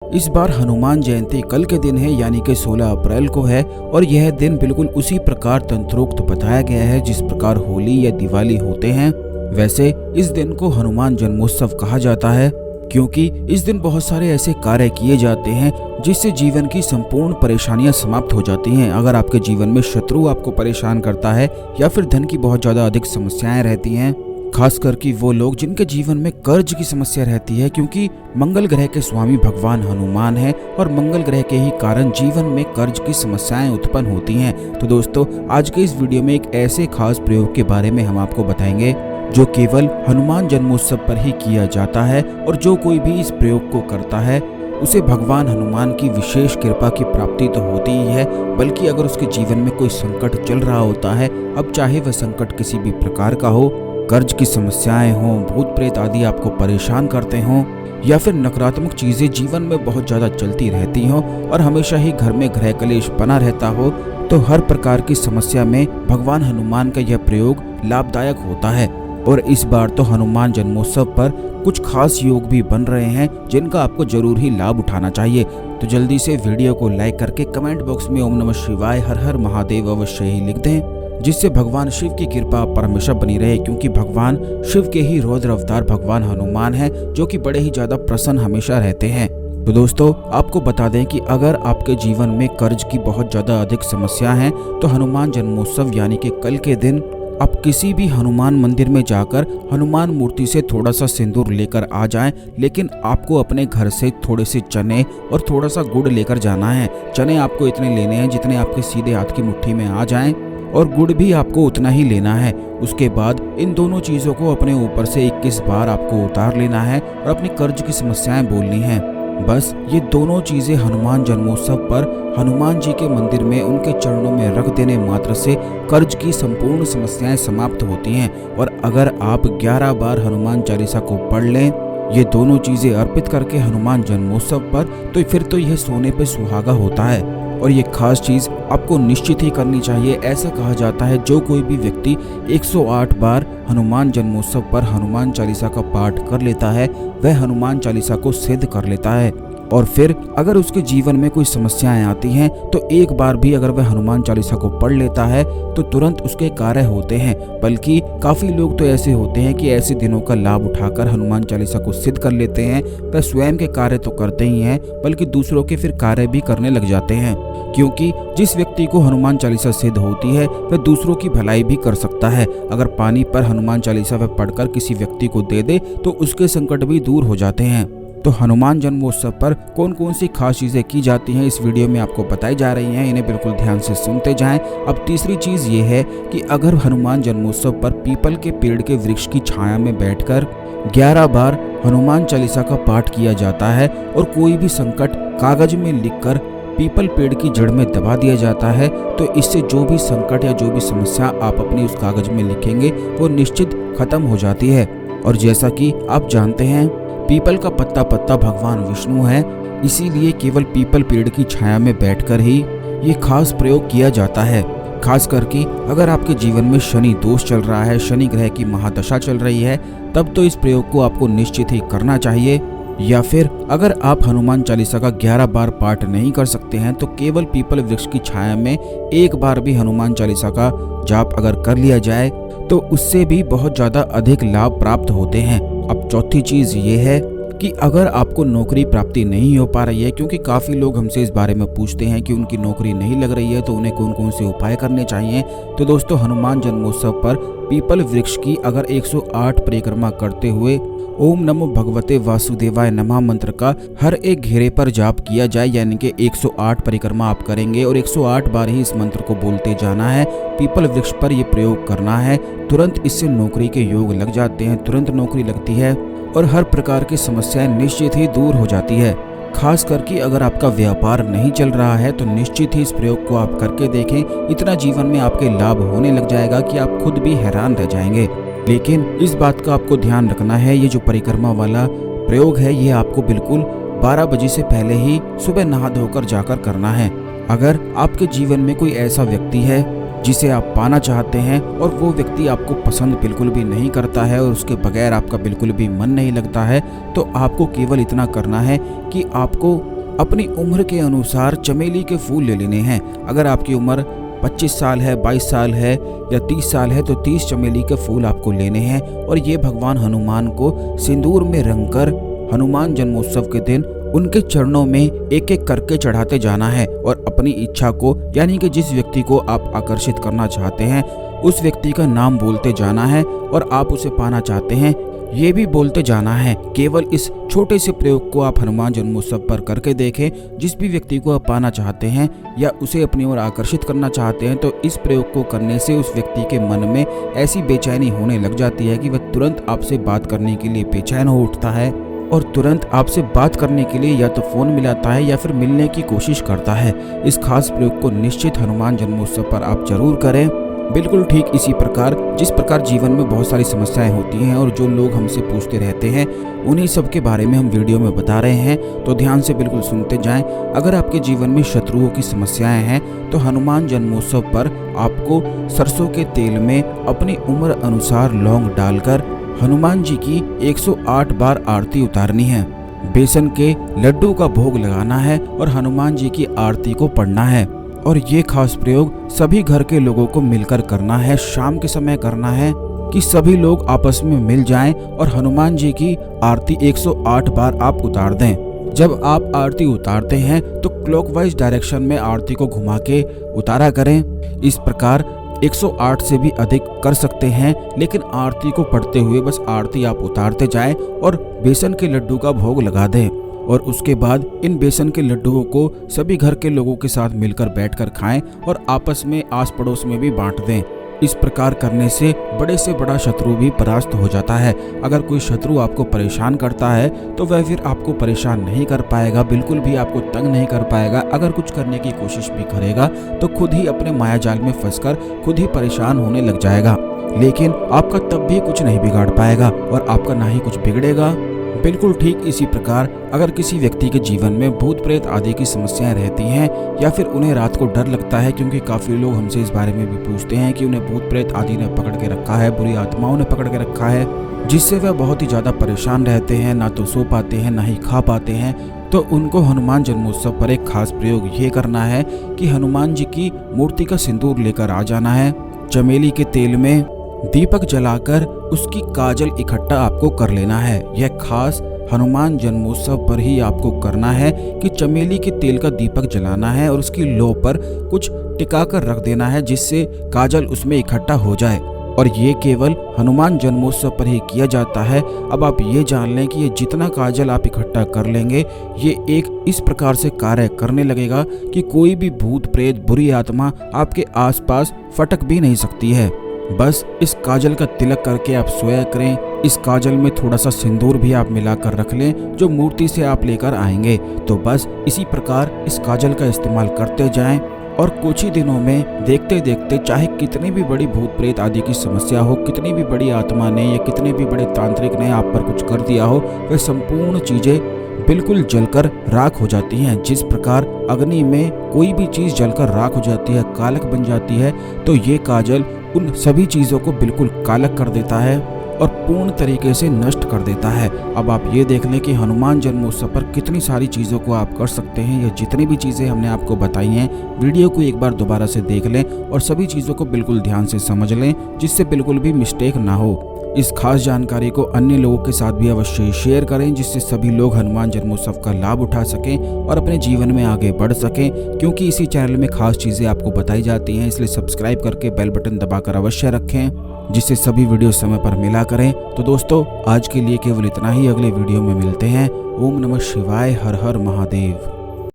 इस बार हनुमान जयंती कल के दिन है, यानी कि 16 अप्रैल को है। और यह दिन बिल्कुल उसी प्रकार तंत्रोक्त बताया गया है जिस प्रकार होली या दिवाली होते हैं। वैसे इस दिन को हनुमान जन्मोत्सव कहा जाता है क्योंकि इस दिन बहुत सारे ऐसे कार्य किए जाते हैं जिससे जीवन की संपूर्ण परेशानियां समाप्त हो जाती हैं। अगर आपके जीवन में शत्रु आपको परेशान करता है या फिर धन की बहुत ज्यादा अधिक समस्याएं रहती हैं, खास करके वो लोग जिनके जीवन में कर्ज की समस्या रहती है, क्योंकि मंगल ग्रह के स्वामी भगवान हनुमान हैं और मंगल ग्रह के ही कारण जीवन में कर्ज की समस्याएं उत्पन्न होती हैं। तो दोस्तों, आज के इस वीडियो में एक ऐसे खास प्रयोग के बारे में हम आपको बताएंगे जो केवल हनुमान जन्मोत्सव पर ही किया जाता है, और जो कोई भी इस प्रयोग को करता है उसे भगवान हनुमान की विशेष कृपा की प्राप्ति तो होती ही है, बल्कि अगर उसके जीवन में कोई संकट चल रहा होता है, अब चाहे वह संकट किसी भी प्रकार का हो, कर्ज की समस्याएं हों, भूत प्रेत आदि आपको परेशान करते हों, या फिर नकारात्मक चीजें जीवन में बहुत ज्यादा चलती रहती हों और हमेशा ही घर में गृह कलेश बना रहता हो, तो हर प्रकार की समस्या में भगवान हनुमान का यह प्रयोग लाभदायक होता है। और इस बार तो हनुमान जन्मोत्सव पर कुछ खास योग भी बन रहे हैं जिनका आपको जरूर ही लाभ उठाना चाहिए। तो जल्दी से वीडियो को लाइक करके कमेंट बॉक्स में ओम नमः शिवाय हर हर महादेव अवश्य ही लिख दें, जिससे भगवान शिव की कृपा पर हमेशा बनी रहे, क्योंकि भगवान शिव के ही रौद्र अवतार भगवान हनुमान हैं जो कि बड़े ही ज्यादा प्रसन्न हमेशा रहते हैं। तो दोस्तों, आपको बता दें कि अगर आपके जीवन में कर्ज की बहुत ज्यादा अधिक समस्या है तो हनुमान जन्मोत्सव यानी कि कल के दिन आप किसी भी हनुमान मंदिर में जाकर हनुमान मूर्ति से थोड़ा सा सिंदूर लेकर आ जाएं, लेकिन आपको अपने घर से थोड़े से चने और थोड़ा सा गुड़ लेकर जाना है। चने आपको इतने लेने हैं जितने आपके सीधे हाथ की मुट्ठी में आ जाएं, और गुड़ भी आपको उतना ही लेना है। उसके बाद इन दोनों चीज़ों को अपने ऊपर से 21 बार आपको उतार लेना है और अपनी कर्ज की समस्याएं बोलनी हैं। बस ये दोनों चीज़ें हनुमान जन्मोत्सव पर हनुमान जी के मंदिर में उनके चरणों में रख देने मात्र से कर्ज की संपूर्ण समस्याएं समाप्त होती हैं। और अगर आप 11 बार हनुमान चालीसा को पढ़ लें, ये दोनों चीज़ें अर्पित करके हनुमान जन्मोत्सव पर, तो फिर तो यह सोने पे सुहागा होता है। और ये खास चीज़ आपको निश्चित ही करनी चाहिए। ऐसा कहा जाता है जो कोई भी व्यक्ति 108 बार हनुमान जन्मोत्सव पर हनुमान चालीसा का पाठ कर लेता है, वह हनुमान चालीसा को सिद्ध कर लेता है। और फिर अगर उसके जीवन में कोई समस्याएं आती हैं तो एक बार भी अगर वह हनुमान चालीसा को पढ़ लेता है तो तुरंत उसके कार्य होते हैं। बल्कि काफ़ी लोग तो ऐसे होते हैं कि ऐसे दिनों का लाभ उठाकर हनुमान चालीसा को सिद्ध कर लेते हैं। वह स्वयं के कार्य तो करते ही हैं बल्कि दूसरों के फिर कार्य भी करने लग जाते हैं, क्योंकि जिस व्यक्ति को हनुमान चालीसा सिद्ध होती है वह दूसरों की भलाई भी कर सकता है। अगर पानी पर हनुमान चालीसा वह पढ़कर किसी व्यक्ति को दे दे तो उसके संकट भी दूर हो जाते हैं। तो हनुमान जन्मोत्सव पर कौन कौन सी खास चीज़ें की जाती हैं इस वीडियो में आपको बताई जा रही हैं, इन्हें बिल्कुल ध्यान से सुनते जाएं। अब तीसरी चीज़ ये है कि अगर हनुमान जन्मोत्सव पर पीपल के पेड़ के वृक्ष की छाया में बैठकर 11 बार हनुमान चालीसा का पाठ किया जाता है और कोई भी संकट कागज में लिखकर पीपल पेड़ की जड़ में दबा दिया जाता है, तो इससे जो भी संकट या जो भी समस्या आप अपनी उस कागज में लिखेंगे वो निश्चित खत्म हो जाती है। और जैसा कि आप जानते हैं, पीपल का पत्ता पत्ता भगवान विष्णु है, इसीलिए केवल पीपल पेड़ की छाया में बैठकर ही ये खास प्रयोग किया जाता है। खास करके अगर आपके जीवन में शनि दोष चल रहा है, शनि ग्रह की महादशा चल रही है, तब तो इस प्रयोग को आपको निश्चित ही करना चाहिए। या फिर अगर आप हनुमान चालीसा का 11 बार पाठ नहीं कर सकते हैं तो केवल पीपल वृक्ष की छाया में एक बार भी हनुमान चालीसा का जाप अगर कर लिया जाए तो उससे भी बहुत ज़्यादा अधिक लाभ प्राप्त होते हैं। अब चौथी चीज़ ये है कि अगर आपको नौकरी प्राप्ति नहीं हो पा रही है, क्योंकि काफ़ी लोग हमसे इस बारे में पूछते हैं कि उनकी नौकरी नहीं लग रही है तो उन्हें कौन कौन से उपाय करने चाहिए, तो दोस्तों हनुमान जन्मोत्सव पर पीपल वृक्ष की अगर 108 परिक्रमा करते हुए ओम नमो भगवते वासुदेवाय नमः मंत्र का हर एक घेरे पर जाप किया जाए, यानी कि 108 परिक्रमा आप करेंगे और 108 बार ही इस मंत्र को बोलते जाना है, पीपल वृक्ष पर ये प्रयोग करना है, तुरंत इससे नौकरी के योग लग जाते हैं, तुरंत नौकरी लगती है और हर प्रकार की समस्याएं निश्चित ही दूर हो जाती है। खास करके अगर आपका व्यापार नहीं चल रहा है तो निश्चित ही इस प्रयोग को आप करके देखें, इतना जीवन में आपके लाभ होने लग जाएगा कि आप खुद भी हैरान रह जाएंगे। लेकिन इस बात का आपको ध्यान रखना है, ये जो परिक्रमा वाला प्रयोग है ये आपको बिल्कुल 12 बजे से पहले ही सुबह नहा धोकर जाकर करना है। अगर आपके जीवन में कोई ऐसा व्यक्ति है जिसे आप पाना चाहते हैं और वो व्यक्ति आपको पसंद बिल्कुल भी नहीं करता है और उसके बगैर आपका बिल्कुल भी मन नहीं लगता है, तो आपको केवल इतना करना है कि आपको अपनी उम्र के अनुसार चमेली के फूल ले लेने हैं। अगर आपकी उम्र 25 साल है, 22 साल है या 30 साल है तो 30 चमेली के फूल आपको लेने हैं और ये भगवान हनुमान को सिंदूर में रंगकर हनुमान जन्मोत्सव के दिन उनके चरणों में एक एक करके चढ़ाते जाना है और अपनी इच्छा को, यानी कि जिस व्यक्ति को आप आकर्षित करना चाहते हैं उस व्यक्ति का नाम बोलते जाना है और आप उसे पाना चाहते हैं ये भी बोलते जाना है। केवल इस छोटे से प्रयोग को आप हनुमान जन्मोत्सव पर करके देखें। जिस भी व्यक्ति को आप पाना चाहते हैं या उसे अपनी ओर आकर्षित करना चाहते हैं तो इस प्रयोग को करने से उस व्यक्ति के मन में ऐसी बेचैनी होने लग जाती है कि वह तुरंत आपसे बात करने के लिए बेचैन हो उठता है और तुरंत आपसे बात करने के लिए या तो फोन मिलाता है या फिर मिलने की कोशिश करता है। इस खास प्रयोग को निश्चित हनुमान जन्मोत्सव पर आप जरूर करें। बिल्कुल ठीक इसी प्रकार जिस प्रकार जीवन में बहुत सारी समस्याएं होती हैं और जो लोग हमसे पूछते रहते हैं उन्हीं सब के बारे में हम वीडियो में बता रहे हैं, तो ध्यान से बिल्कुल सुनते जाएं। अगर आपके जीवन में शत्रुओं की समस्याएं हैं तो हनुमान जन्मोत्सव पर आपको सरसों के तेल में अपनी उम्र अनुसार लौंग डालकर हनुमान जी की 108 बार आरती उतारनी है। बेसन के लड्डू का भोग लगाना है और हनुमान जी की आरती को पढ़ना है और ये खास प्रयोग सभी घर के लोगों को मिलकर करना है। शाम के समय करना है कि सभी लोग आपस में मिल जाएं और हनुमान जी की आरती 108 बार आप उतार दें। जब आप आरती उतारते हैं तो क्लॉकवाइज डायरेक्शन में आरती को घुमा के उतारा करें। इस प्रकार 108 से भी अधिक कर सकते हैं, लेकिन आरती को पढ़ते हुए बस आरती आप उतारते जाएं और बेसन के लड्डू का भोग लगा दें और उसके बाद इन बेसन के लड्डुओं को सभी घर के लोगों के साथ मिलकर बैठकर खाएं और आपस में आस पड़ोस में भी बांट दें। इस प्रकार करने से बड़े से बड़ा शत्रु भी परास्त हो जाता है। अगर कोई शत्रु आपको परेशान करता है तो वह फिर आपको परेशान नहीं कर पाएगा, बिल्कुल भी आपको तंग नहीं कर पाएगा। अगर कुछ करने की कोशिश भी करेगा तो खुद ही अपने माया जाल में फंसकर खुद ही परेशान होने लग जाएगा, लेकिन आपका तब भी कुछ नहीं बिगाड़ पाएगा और आपका ना ही कुछ बिगड़ेगा। बिल्कुल ठीक इसी प्रकार अगर किसी व्यक्ति के जीवन में भूत प्रेत आदि की समस्याएं रहती हैं या फिर उन्हें रात को डर लगता है, क्योंकि काफ़ी लोग हमसे इस बारे में भी पूछते हैं कि उन्हें भूत प्रेत आदि ने पकड़ के रखा है, बुरी आत्माओं ने पकड़ के रखा है, जिससे वह बहुत ही ज़्यादा परेशान रहते हैं, ना तो सो पाते हैं ना ही खा पाते हैं, तो उनको हनुमान जन्मोत्सव पर एक खास प्रयोग ये करना है कि हनुमान जी की मूर्ति का सिंदूर लेकर आ जाना है। चमेली के तेल में दीपक जलाकर उसकी काजल इकट्ठा आपको कर लेना है। यह खास हनुमान जन्मोत्सव पर ही आपको करना है कि चमेली के तेल का दीपक जलाना है और उसकी लो पर कुछ टिका कर रख देना है जिससे काजल उसमें इकट्ठा हो जाए और ये केवल हनुमान जन्मोत्सव पर ही किया जाता है। अब आप ये जान लें कि ये जितना काजल आप इकट्ठा कर लेंगे ये एक इस प्रकार से कार्य करने लगेगा कि कोई भी भूत प्रेत बुरी आत्मा आपके आसपास फटक भी नहीं सकती है। बस इस काजल का तिलक करके आप सोया करें। इस काजल में थोड़ा सा सिंदूर भी आप मिलाकर रख लें जो मूर्ति से आप लेकर आएंगे। तो बस इसी प्रकार इस काजल का इस्तेमाल करते जाएं और कुछ ही दिनों में देखते देखते चाहे कितनी भी बड़ी भूत प्रेत आदि की समस्या हो, कितनी भी बड़ी आत्मा ने या कितने भी बड़े तांत्रिक ने आप पर कुछ कर दिया हो, वह संपूर्ण चीजें बिल्कुल जलकर राख हो जाती हैं। जिस प्रकार अग्नि में कोई भी चीज जलकर राख हो जाती है, कालक बन जाती है, तो ये काजल उन सभी चीजों को बिल्कुल कालक कर देता है और पूर्ण तरीके से नष्ट कर देता है। अब आप ये देख लें कि हनुमान जन्मोत्सव पर कितनी सारी चीज़ों को आप कर सकते हैं। ये जितनी भी चीज़ें हमने आपको बताई हैं, वीडियो को एक बार दोबारा से देख लें और सभी चीज़ों को बिल्कुल ध्यान से समझ लें जिससे बिल्कुल भी मिस्टेक ना हो। इस खास जानकारी को अन्य लोगों के साथ भी अवश्य शेयर करें जिससे सभी लोग हनुमान जन्मोत्सव का लाभ उठा सकें और अपने जीवन में आगे बढ़ सकें, क्योंकि इसी चैनल में खास चीज़ें आपको बताई जाती हैं। इसलिए सब्सक्राइब करके बेल बटन दबाकर अवश्य रखें जिससे सभी वीडियो समय पर मिला करें। तो दोस्तों आज के लिए केवल इतना ही, अगले वीडियो में मिलते हैं। ओम नमः शिवाय, हर हर महादेव।